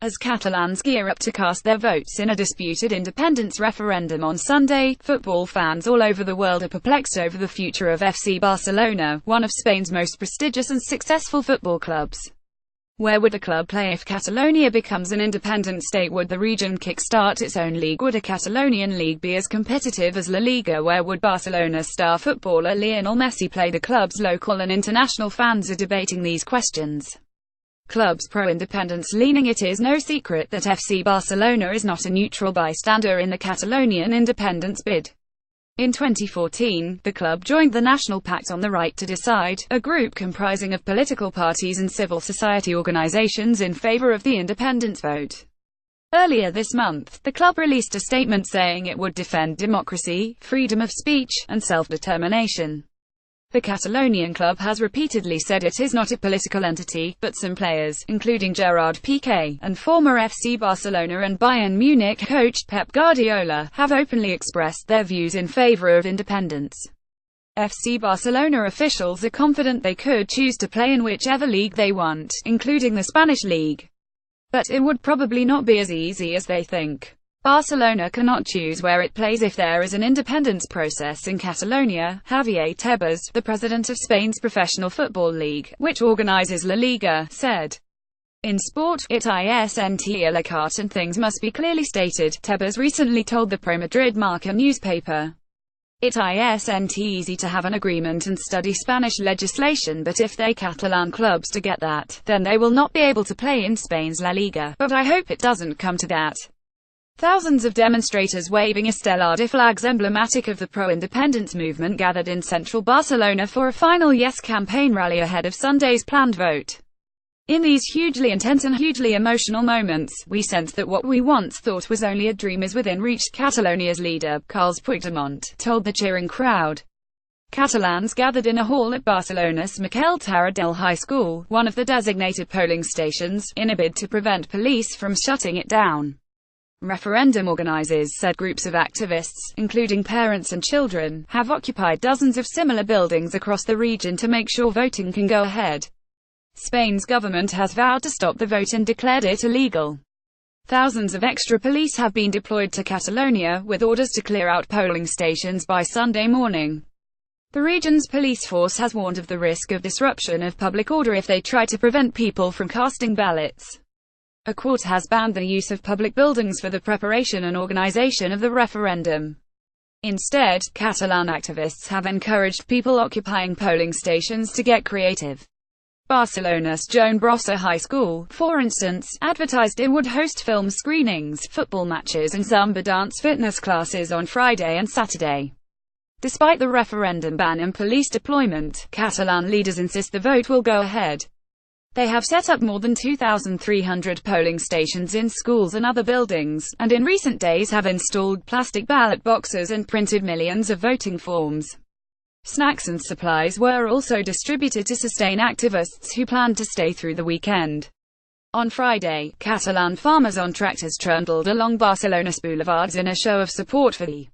As Catalans gear up to cast their votes in a disputed independence referendum on Sunday, football fans all over the world are perplexed over the future of FC Barcelona, one of Spain's most prestigious and successful football clubs. Where would the club play if Catalonia becomes an independent state? Would the region kick-start its own league? Would a Catalonian league be as competitive as La Liga? Where would Barcelona star footballer Lionel Messi play? The club's local and international fans are debating these questions. Clubs pro-independence leaning. It is no secret that FC Barcelona is not a neutral bystander in the Catalonian independence bid. In 2014, the club joined the National Pact on the Right to Decide, a group comprising of political parties and civil society organizations in favor of the independence vote. Earlier this month, the club released a statement saying it would defend democracy, freedom of speech, and self-determination. The Catalonian club has repeatedly said it is not a political entity, but some players, including Gerard Piqué, and former FC Barcelona and Bayern Munich coach Pep Guardiola, have openly expressed their views in favor of independence. FC Barcelona officials are confident they could choose to play in whichever league they want, including the Spanish league. But it would probably not be as easy as they think. Barcelona cannot choose where it plays if there is an independence process in Catalonia, Javier Tebas, the president of Spain's professional football league, which organizes La Liga, said. In sport, it isn't a la carte and things must be clearly stated, Tebas recently told the pro-Madrid Marca newspaper. It isn't easy to have an agreement and study Spanish legislation, but if they Catalan clubs to get that, then they will not be able to play in Spain's La Liga, but I hope it doesn't come to that. Thousands of demonstrators waving Estelade flags emblematic of the pro-independence movement gathered in central Barcelona for a final Yes campaign rally ahead of Sunday's planned vote. In these hugely intense and hugely emotional moments, we sense that what we once thought was only a dream is within reach, Catalonia's leader, Carles Puigdemont, told the cheering crowd. Catalans gathered in a hall at Barcelona's Miquel Tarradell High School, one of the designated polling stations, in a bid to prevent police from shutting it down. Referendum organizers said groups of activists, including parents and children, have occupied dozens of similar buildings across the region to make sure voting can go ahead. Spain's government has vowed to stop the vote and declared it illegal. Thousands of extra police have been deployed to Catalonia, with orders to clear out polling stations by Sunday morning. The region's police force has warned of the risk of disruption of public order if they try to prevent people from casting ballots. A court has banned the use of public buildings for the preparation and organization of the referendum. Instead, Catalan activists have encouraged people occupying polling stations to get creative. Barcelona's Joan Brossa High School, for instance, advertised it would host film screenings, football matches and Zumba dance fitness classes on Friday and Saturday. Despite the referendum ban and police deployment, Catalan leaders insist the vote will go ahead. They have set up more than 2,300 polling stations in schools and other buildings, and in recent days have installed plastic ballot boxes and printed millions of voting forms. Snacks and supplies were also distributed to sustain activists who planned to stay through the weekend. On Friday, Catalan farmers on tractors trundled along Barcelona's boulevards in a show of support for the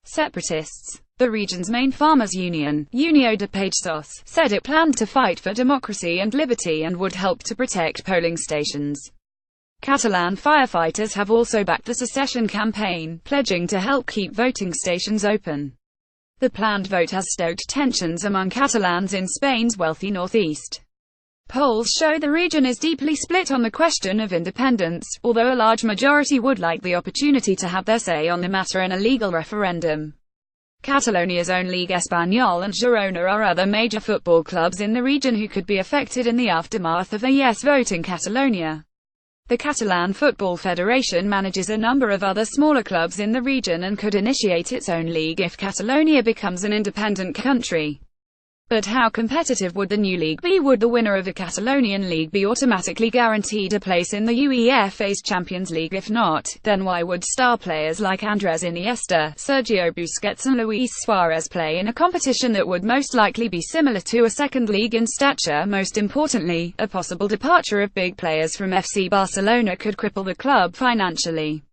separatists. The region's main farmers' union, Unió de Pagesos, said it planned to fight for democracy and liberty and would help to protect polling stations. Catalan firefighters have also backed the secession campaign, pledging to help keep voting stations open. The planned vote has stoked tensions among Catalans in Spain's wealthy northeast. Polls show the region is deeply split on the question of independence, although a large majority would like the opportunity to have their say on the matter in a legal referendum. Catalonia's own Liga Espanyol and Girona are other major football clubs in the region who could be affected in the aftermath of a yes vote in Catalonia. The Catalan Football Federation manages a number of other smaller clubs in the region and could initiate its own league if Catalonia becomes an independent country. But how competitive would the new league be? Would the winner of the Catalonian league be automatically guaranteed a place in the UEFA's Champions League? If not, then why would star players like Andrés Iniesta, Sergio Busquets and Luis Suarez play in a competition that would most likely be similar to a second league in stature? Most importantly, a possible departure of big players from FC Barcelona could cripple the club financially.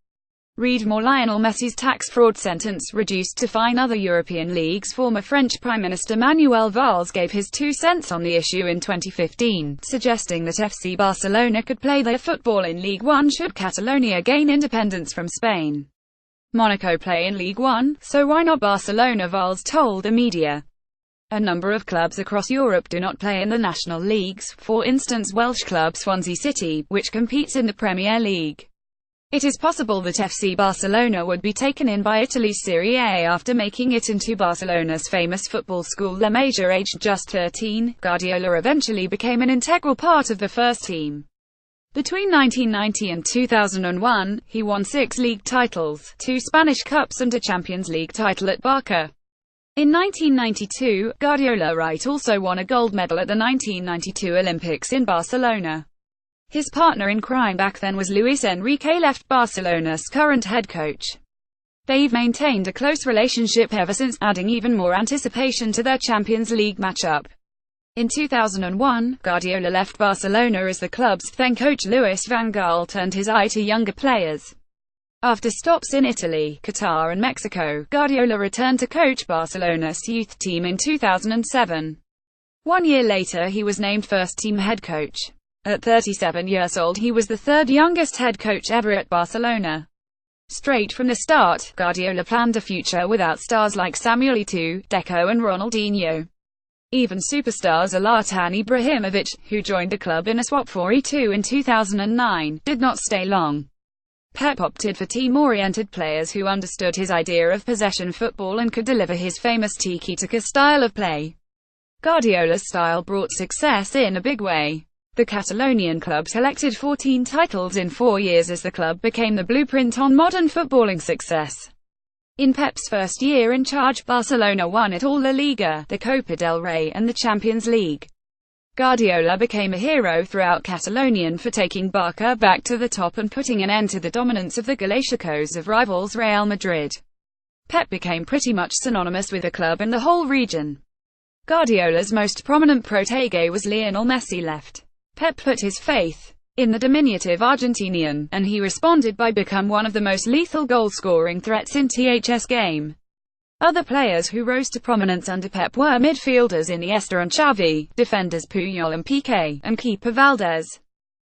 Read more. Lionel Messi's tax fraud sentence reduced to fine. Other European leagues. Former French Prime Minister Manuel Valls gave his 2 cents on the issue in 2015, suggesting that FC Barcelona could play their football in Ligue 1 should Catalonia gain independence from Spain. Monaco play in Ligue 1, so why not Barcelona? Valls told the media. A number of clubs across Europe do not play in the national leagues, for instance Welsh club Swansea City, which competes in the Premier League. It is possible that FC Barcelona would be taken in by Italy's Serie A after making it into Barcelona's famous football school La Masia. Aged just 13, Guardiola eventually became an integral part of the first team. Between 1990 and 2001, he won 6 league titles, 2 Spanish Cups and a Champions League title at Barca. In 1992, Guardiola also won a gold medal at the 1992 Olympics in Barcelona. His partner in crime back then was Luis Enrique, left Barcelona's current head coach. They've maintained a close relationship ever since, adding even more anticipation to their Champions League matchup. In 2001, Guardiola left Barcelona as the club's then coach Luis van Gaal turned his eye to younger players. After stops in Italy, Qatar and Mexico, Guardiola returned to coach Barcelona's youth team in 2007. 1 year later he was named first-team head coach. At 37 years old he was the 3rd youngest head coach ever at Barcelona. Straight from the start, Guardiola planned a future without stars like Samuel Eto'o, Deco and Ronaldinho. Even superstars Zlatan Ibrahimovic, who joined the club in a swap for Eto'o in 2009, did not stay long. Pep opted for team-oriented players who understood his idea of possession football and could deliver his famous tiki-taka style of play. Guardiola's style brought success in a big way. The Catalonian club collected 14 titles in 4 years as the club became the blueprint on modern footballing success. In Pep's first year in charge, Barcelona won it all: La Liga, the Copa del Rey and the Champions League. Guardiola became a hero throughout Catalonia for taking Barca back to the top and putting an end to the dominance of the Galacticos of rivals Real Madrid. Pep became pretty much synonymous with the club and the whole region. Guardiola's most prominent protege was Lionel Messi. Left. Pep put his faith in the diminutive Argentinian, and he responded by becoming one of the most lethal goal-scoring threats in THS game. Other players who rose to prominence under Pep were midfielders Iniesta and Xavi, defenders Puyol and Piqué, and keeper Valdés.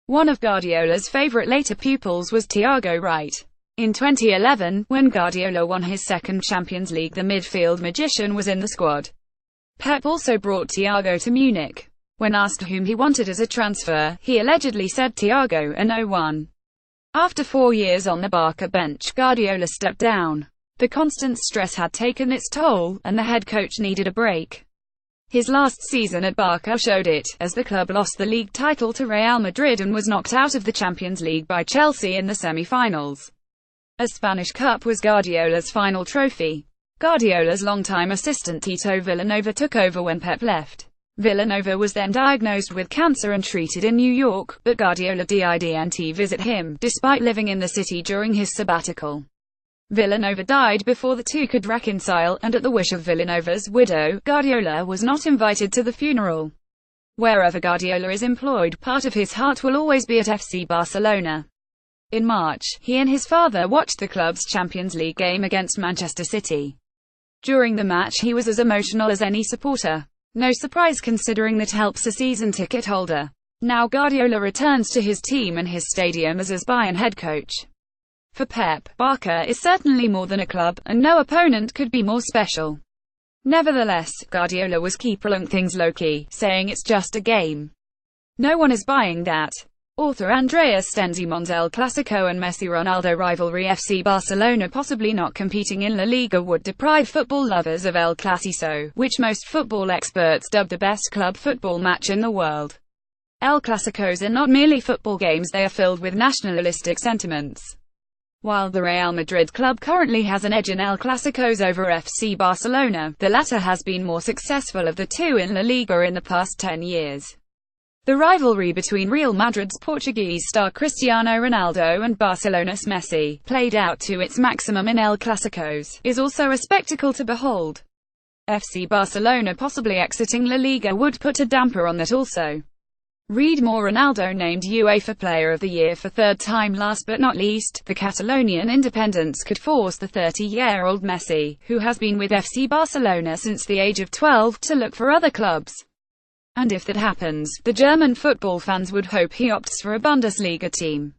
One of Guardiola's favorite later pupils was Thiago Right. In 2011, when Guardiola won his second Champions League, the midfield magician was in the squad. Pep also brought Thiago to Munich. When asked whom he wanted as a transfer, he allegedly said Thiago and no one. After 4 years on the Barca bench, Guardiola stepped down. The constant stress had taken its toll, and the head coach needed a break. His last season at Barca showed it, as the club lost the league title to Real Madrid and was knocked out of the Champions League by Chelsea in the semi-finals. A Spanish Cup was Guardiola's final trophy. Guardiola's longtime assistant Tito Vilanova took over when Pep left. Vilanova was then diagnosed with cancer and treated in New York, but Guardiola didn't visit him, despite living in the city during his sabbatical. Vilanova died before the two could reconcile, and at the wish of Villanova's widow, Guardiola was not invited to the funeral. Wherever Guardiola is employed, part of his heart will always be at FC Barcelona. In March, he and his father watched the club's Champions League game against Manchester City. During the match he was as emotional as any supporter. No surprise considering that helps a season ticket holder. Now Guardiola returns to his team and his stadium as his Bayern head coach. For Pep, Barca is certainly more than a club, and no opponent could be more special. Nevertheless, Guardiola was keeping things low-key, saying it's just a game. No one is buying that. Author Andreas Stenzimon's El Clasico and Messi-Ronaldo rivalry. FC Barcelona possibly not competing in La Liga would deprive football lovers of El Clasico, which most football experts dub the best club football match in the world. El Clasicos are not merely football games, they are filled with nationalistic sentiments. While the Real Madrid club currently has an edge in El Clasicos over FC Barcelona, the latter has been more successful of the two in La Liga in the past 10 years. The rivalry between Real Madrid's Portuguese star Cristiano Ronaldo and Barcelona's Messi, played out to its maximum in El Clasicos, is also a spectacle to behold. FC Barcelona possibly exiting La Liga would put a damper on that also. Read more. Ronaldo named UEFA Player of the Year for third time. Last but not least, the Catalonian independence could force the 30-year-old Messi, who has been with FC Barcelona since the age of 12, to look for other clubs. And if that happens, the German football fans would hope he opts for a Bundesliga team.